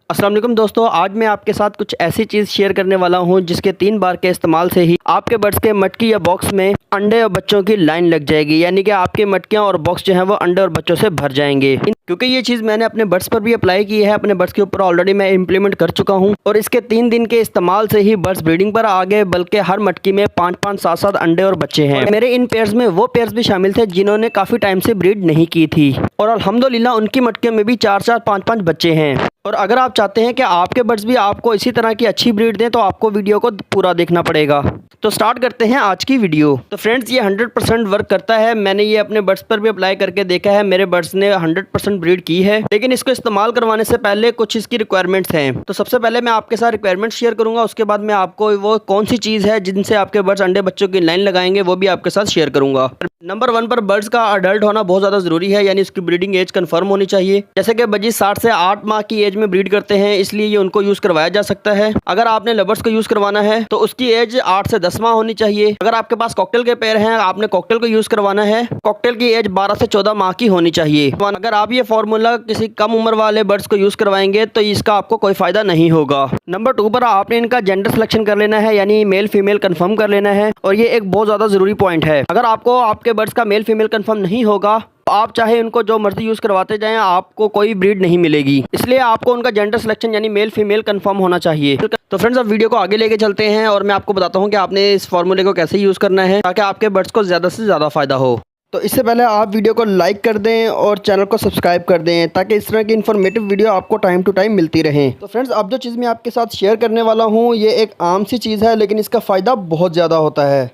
अस्सलाम वालेकुम दोस्तों, आज मैं आपके साथ कुछ ऐसी चीज़ शेयर करने वाला हूं जिसके 3 बार के इस्तेमाल से ही आपके बर्ड्स के मटकी या बॉक्स में अंडे और बच्चों की लाइन लग जाएगी। यानी कि आपके मटकियां और बॉक्स जो हैं वो अंडे और बच्चों से भर जाएंगे। क्योंकि ये चीज़ मैंने अपने बर्ड्स पर भी अप्लाई की है, अपने बर्ड्स के ऊपर ऑलरेडी मैं इम्प्लीमेंट कर चुका हूँ और इसके 3 दिन के इस्तेमाल से ही बर्ड्स ब्रीडिंग पर आ गए, बल्कि हर मटकी में 5-5, 7-7 अंडे और बच्चे हैं। मेरे इन पेयर्स में वो पेयर्स भी शामिल थे जिन्होंने काफ़ी टाइम से ब्रीड नहीं की थी और अल्हम्दुलिल्लाह उनकी मटकियों में भी 4-4, 5-5 बच्चे हैं। और अगर आप चाहते हैं कि आपके बर्ड्स भी आपको इसी तरह की अच्छी ब्रीड दें तो आपको वीडियो को पूरा देखना पड़ेगा। तो स्टार्ट करते हैं आज की वीडियो। तो फ्रेंड्स, ये 100% वर्क करता है। मैंने ये अपने बर्ड्स पर भी अप्लाई करके देखा है, मेरे बर्ड्स ने 100% ब्रीड की है। लेकिन इसको इस्तेमाल करवाने से पहले कुछ इसकी रिक्वायरमेंट्स हैं। तो सबसे पहले मैं आपके साथ रिक्वायरमेंट्स शेयर करूंगा, उसके बाद मैं आपको वो कौन सी चीज़ है जिनसे आपके बर्ड्स अंडे बच्चों की लाइन लगाएंगे वो भी आपके साथ शेयर करूंगा। नंबर 1 पर बर्ड्स का अडल्ट होना बहुत ज़्यादा ज़रूरी है, यानी इसकी ब्रीडिंग एज कन्फर्म होनी चाहिए। जैसे कि बजी 60 से 8 माह की एज में ब्रीड करते हैं, इसलिए ये उनको यूज़ करवाया जा सकता है। अगर आपने लवर्स को यूज़ करवाना है तो उसकी एज 8 से 10 माह होनी चाहिए। अगर आपके पास कॉकटेल के पेयर हैं, आपने कॉकटेल को यूज़ करवाना है, कॉकटेल की एज 12 से 14 माह की होनी चाहिए। अगर आप ये फॉर्मूला किसी कम उम्र वाले बर्ड्स को यूज़ करवाएंगे तो इसका आपको कोई फ़ायदा नहीं होगा। नंबर 2 पर आपने इनका जेंडर सिलेक्शन कर लेना है, यानी मेल फीमेल कन्फर्म कर लेना है। और ये एक बहुत ज़्यादा ज़रूरी पॉइंट है। अगर आपको आपके बर्ड्स का मेल फीमेल कन्फर्म नहीं होगा, आप चाहे उनको जो मर्जी यूज़ करवाते जाएं, आपको कोई ब्रीड नहीं मिलेगी। इसलिए आपको उनका जेंडर सिलेक्शन यानी मेल फीमेल कंफर्म होना चाहिए। तो फ्रेंड्स, अब वीडियो को आगे लेके चलते हैं और मैं आपको बताता हूं कि आपने इस फार्मूले को कैसे यूज़ करना है ताकि आपके बर्ड्स को ज़्यादा से ज़्यादा फ़ायदा हो। तो इससे पहले आप वीडियो को लाइक कर दें और चैनल को सब्सक्राइब कर दें ताकि इस तरह की इन्फॉर्मेटिव वीडियो आपको टाइम टू टाइम मिलती रहे। तो फ्रेंड्स, अब जो चीज़ मैं आपके साथ शेयर करने वाला हूँ ये एक आम सी चीज़ है, लेकिन इसका फ़ायदा बहुत ज़्यादा होता है।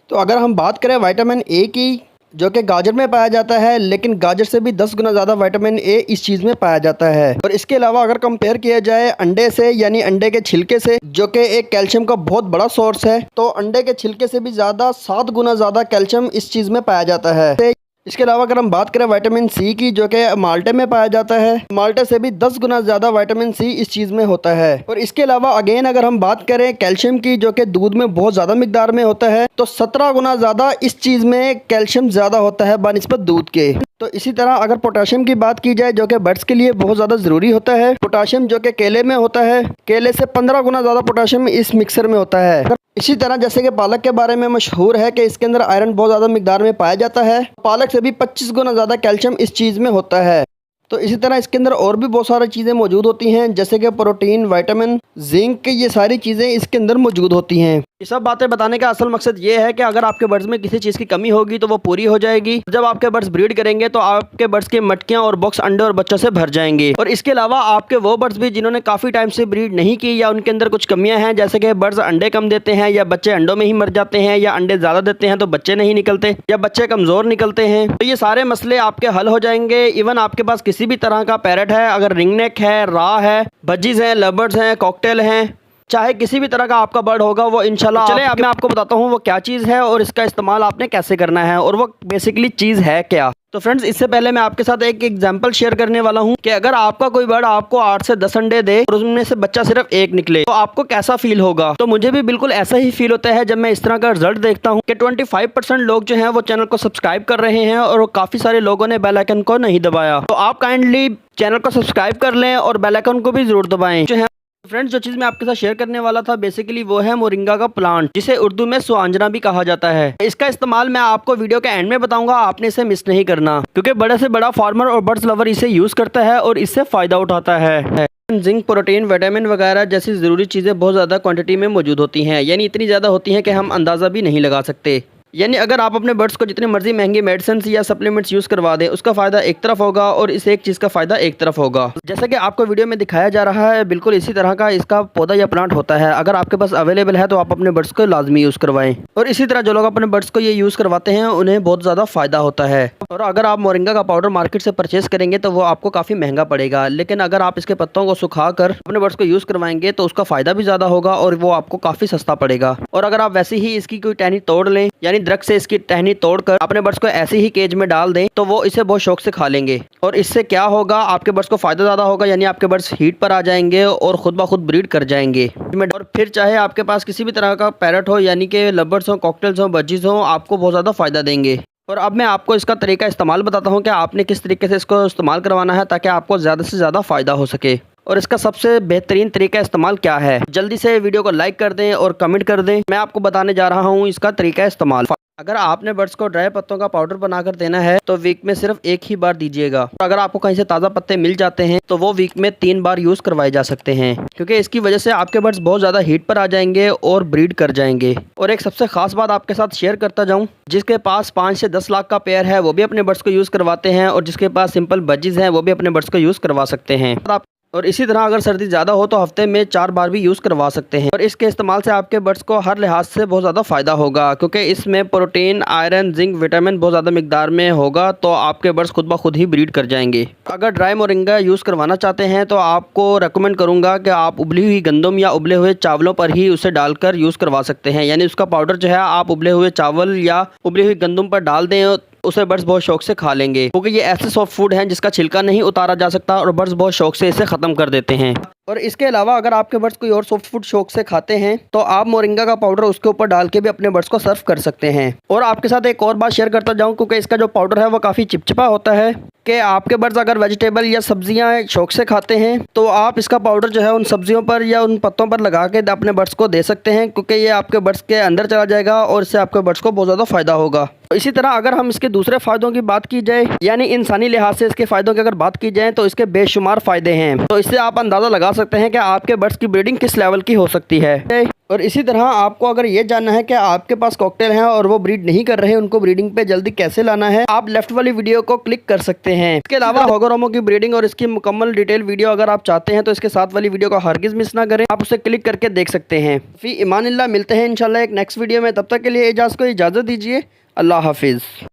तो अगर हम बात करें विटामिन ए की, जो कि गाजर में पाया जाता है, लेकिन गाजर से भी 10 गुना ज़्यादा विटामिन ए इस चीज़ में पाया जाता है। और इसके अलावा अगर कंपेयर किया जाए अंडे से, यानी अंडे के छिलके से, जो कि एक कैल्शियम का बहुत बड़ा सोर्स है, तो अंडे के छिलके से भी ज़्यादा 7 गुना ज़्यादा कैल्शियम इस चीज़ में पाया जाता है। इसके अलावा अगर हम बात करें विटामिन सी की, जो कि माल्टे में पाया जाता है, माल्टे से भी 10 गुना ज़्यादा विटामिन सी इस चीज़ में होता है। और इसके अलावा अगेन अगर हम बात करें कैल्शियम की, जो कि दूध में बहुत ज़्यादा मिकदार में होता है, तो 17 गुना ज़्यादा इस चीज़ में कैल्शियम ज़्यादा होता है बनिस्बत दूध के। तो इसी तरह अगर पोटाशियम की बात की जाए, जो कि बर्ड्स के लिए बहुत ज़्यादा ज़रूरी होता है, पोटाशियम जो कि केले में होता है, केले से 15 गुना ज़्यादा पोटाशियम इस मिक्सर में होता है। इसी तरह जैसे कि पालक के बारे में मशहूर है कि इसके अंदर आयरन बहुत ज़्यादा मिकदार में पाया जाता है, पालक से भी 25 गुना ज़्यादा कैल्शियम इस चीज़ में होता है। तो इसी तरह इसके अंदर और भी बहुत सारी चीज़ें मौजूद होती हैं, जैसे कि प्रोटीन, विटामिन, जिंक, ये सारी चीज़ें इसके अंदर मौजूद होती हैं। ये सब बातें बताने का असल मकसद ये है कि अगर आपके बर्ड्स में किसी चीज़ की कमी होगी तो वो पूरी हो जाएगी। जब आपके बर्ड्स ब्रीड करेंगे तो आपके बर्ड्स की मटकियां और बॉक्स अंडे और बच्चों से भर जाएंगे। और इसके अलावा आपके वो बर्ड्स भी जिन्होंने काफ़ी टाइम से ब्रीड नहीं की या उनके अंदर कुछ कमियां हैं, जैसे कि बर्ड्स अंडे कम देते हैं या बच्चे अंडों में ही मर जाते हैं, या अंडे ज़्यादा देते हैं तो बच्चे नहीं निकलते, या बच्चे कमज़ोर निकलते हैं, तो ये सारे मसले आपके हल हो जाएंगे। इवन आपके पास किसी भी तरह का पैरट है, अगर रिंगनेक है, रा है, बजीज हैं, लवर्स हैं, कॉकटेल हैं, चाहे किसी भी तरह का आपका बर्ड होगा, वो इंशाल्लाह। चले अब मैं आपको बताता हूँ वो क्या चीज़ है और इसका इस्तेमाल आपने कैसे करना है और वो बेसिकली चीज़ है क्या। तो फ्रेंड्स, इससे पहले मैं आपके साथ एक एग्जांपल शेयर करने वाला हूँ कि अगर आपका कोई बर्ड आपको 8 से 10 अंडे दे और उसमें से बच्चा सिर्फ 1 निकले तो आपको कैसा फील होगा। तो मुझे भी बिल्कुल ऐसा ही फील होता है जब मैं इस तरह का रिजल्ट देखता हूँ कि 25% लोग जो हैं वो चैनल को सब्सक्राइब कर रहे हैं और काफ़ी सारे लोगों ने बेल आइकन को नहीं दबाया। तो आप काइंडली चैनल को सब्सक्राइब कर लें और बेल आइकन को भी जरूर दबाएं। जो है फ्रेंड्स, जो चीज़ मैं आपके साथ शेयर करने वाला था बेसिकली वो है मोरिंगा का प्लांट, जिसे उर्दू में सुआंजना भी कहा जाता है। इसका इस्तेमाल मैं आपको वीडियो के एंड में बताऊंगा, आपने इसे मिस नहीं करना, क्योंकि बड़े से बड़ा फार्मर और बर्ड्स लवर इसे यूज़ करता है और इससे फ़ायदा उठाता है। जिंक, प्रोटीन, विटामिन वगैरह जैसी ज़रूरी चीज़ें बहुत ज़्यादा क्वांटिटी में मौजूद होती हैं, यानी इतनी ज़्यादा होती हैं कि हम अंदाज़ा भी नहीं लगा सकते। यानी अगर आप अपने बर्ड्स को जितनी मर्जी महंगी मेडिसिन या सप्लीमेंट्स यूज़ करवा दें, उसका फ़ायदा एक तरफ होगा और इस एक चीज़ का फ़ायदा एक तरफ होगा। जैसा कि आपको वीडियो में दिखाया जा रहा है, बिल्कुल इसी तरह का इसका पौधा या प्लांट होता है। अगर आपके पास अवेलेबल है तो आप अपने बर्ड्स को लाजमी यूज़ करवाएं। और इसी तरह जो लोग अपने बर्ड्स को ये यूज़ करवाते हैं उन्हें बहुत ज़्यादा फ़ायदा होता है। और अगर आप मोरिंगा का पाउडर मार्केट से परचेस करेंगे तो वो आपको काफ़ी महंगा पड़ेगा, लेकिन अगर आप इसके पत्तों को सुखा कर अपने बर्ड्स को यूज़ करवाएंगे तो उसका फ़ायदा भी ज़्यादा होगा और वो आपको काफ़ी सस्ता पड़ेगा। और अगर आप वैसे ही इसकी कोई टहनी तोड़ लें, यानी दरख्त से इसकी टहनी तोड़कर अपने बर्ड्स को ऐसे ही केज में डाल दें, तो वो इसे बहुत शौक से खा लेंगे। और इससे क्या होगा, आपके बर्ड्स को फ़ायदा ज़्यादा होगा, यानी आपके बर्ड्स हीट पर आ जाएंगे और खुद ब खुद ब्रीड कर जाएंगे। और फिर चाहे आपके पास किसी भी तरह का पैरट हो, यानी कि लवर्स हो, कॉकटेल्स हो, बजीज हो, आपको बहुत ज़्यादा फ़ायदा देंगे। और अब मैं आपको इसका तरीका इस्तेमाल बताता हूँ कि आपने किस तरीके से इसको इस्तेमाल करवाना है ताकि आपको ज़्यादा से ज़्यादा फ़ायदा हो सके। और इसका सबसे बेहतरीन तरीका इस्तेमाल क्या है। जल्दी से वीडियो को लाइक कर दें और कमेंट कर दें। मैं आपको बताने जा रहा हूँ इसका तरीका इस्तेमाल। अगर आपने बड्स को ड्राई पत्तों का पाउडर बनाकर देना है तो वीक में सिर्फ एक ही बार दीजिएगा। अगर आपको कहीं से ताज़ा पत्ते मिल जाते हैं तो वो वीक में 3 बार यूज़ करवाए जा सकते हैं, क्योंकि इसकी वजह से आपके बड्स बहुत ज़्यादा हीट पर आ जाएंगे और ब्रीड कर जाएंगे। और एक सबसे खास बात आपके साथ शेयर करता जाऊँ, जिसके पास 5 से 10 लाख का पेयर है वो भी अपने बड्स को यूज़ करवाते हैं, और जिसके पास सिंपल बजीज हैं वो भी अपने बड्स को यूज़ करवा सकते हैं। और इसी तरह अगर सर्दी ज़्यादा हो तो हफ्ते में 4 बार भी यूज़ करवा सकते हैं। और इसके इस्तेमाल से आपके बड्स को हर लिहाज से बहुत ज़्यादा फ़ायदा होगा, क्योंकि इसमें प्रोटीन, आयरन, जिंक, विटामिन बहुत ज़्यादा मिकदार में होगा, तो आपके बड्स खुद ब खुद ही ब्रीड कर जाएंगे। अगर ड्राई मोरिंगा यूज़ करवाना चाहते हैं तो आपको रेकमेंड करूँगा कि आप उबली हुई गंदम या उबले हुए चावलों पर ही उसे डालकर यूज़ करवा सकते हैं। यानी उसका पाउडर जो है आप उबले हुए चावल या उबली हुई गंदम पर डाल दें, उसे बर्ड्स बहुत शौक से खा लेंगे, क्योंकि ये ऐसे सॉफ्ट फूड हैं जिसका छिलका नहीं उतारा जा सकता और बर्ड्स बहुत शौक से इसे ख़त्म कर देते हैं। और इसके अलावा अगर आपके बर्ड्स कोई और सॉफ्ट फूड शौक से खाते हैं तो आप मोरिंगा का पाउडर उसके ऊपर डाल के भी अपने बर्ड्स को सर्व कर सकते हैं। और आपके साथ एक और बात शेयर करता जाऊं, क्योंकि इसका जो पाउडर है वो काफ़ी चिपचिपा होता है, कि आपके बर्ड्स अगर वेजिटेबल या सब्जियां शौक से खाते हैं तो आप इसका पाउडर जो है उन सब्जियों पर या उन पत्तों पर लगा के अपने बर्ड्स को दे सकते हैं, क्योंकि ये आपके बर्ड्स के अंदर चला जाएगा और इससे आपके बर्ड्स को बहुत ज़्यादा फ़ायदा होगा। इसी तरह अगर हम इसके दूसरे फ़ायदों की बात की जाए, यानी इंसानी लिहाज से इसके फ़ायदों की अगर बात की जाए, तो इसके बेशुमार फ़ायदे हैं। तो इससे आप अंदाज़ा लगा सकते हैं कि आपके बर्ड्स की ब्रीडिंग किस लेवल की हो सकती है। और इसी तरह आपको अगर ये जानना है कि आपके पास कॉकटेल हैं और वो ब्रीड नहीं कर रहे, उनको ब्रीडिंग पे जल्दी कैसे लाना है, आप लेफ्ट वाली वीडियो को क्लिक कर सकते हैं। इसके अलावा होगोरोमो की ब्रीडिंग और इसकी मुकम्मल डिटेल वीडियो अगर आप चाहते हैं तो इसके साथ वाली वीडियो को हरगिज़ मिस ना करें, आप उसे क्लिक करके देख सकते हैं। फी इमानिल्लाह, मिलते हैं इंशाल्लाह एक नेक्स्ट वीडियो में। तब तक के लिए एजाज को इजाज़त दीजिए। अल्लाह हाफिज़।